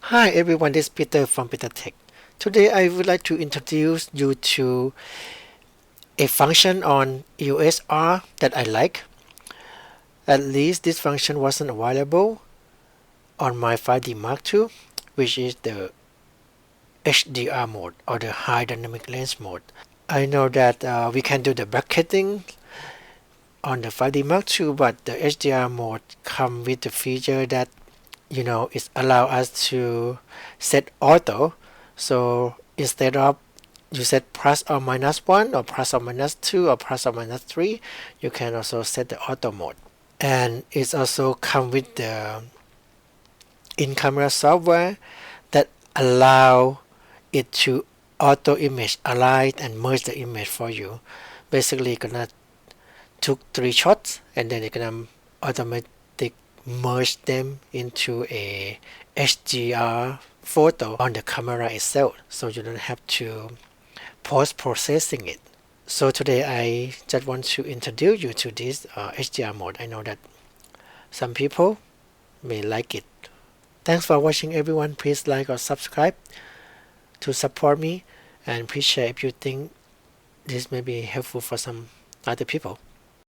Hi everyone, this is Peter from Peter Tech. Today I would like to introduce you to a function on EOS R that I like. At least this function wasn't available on my 5D Mark II, which is the HDR mode or the high dynamic range mode. I know that we can do the bracketing on the 5D Mark II, but the HDR mode comes with the feature that it allow us to set auto. So instead of you set plus or minus 1 or plus or minus 2 or plus or minus 3, you can also set the auto mode. And it's also come with the in-camera software that allow it to auto image align and merge the image for you. Basically gonna took 3 shots and then you're gonna automatic merge them into a HDR photo on the camera itself, so you don't have to post-processing it. So today I just want to introduce you to this HDR mode. I know that some people may like it. Thanks for watching everyone. Please like or subscribe to support me, and please share if you think this may be helpful for some other people.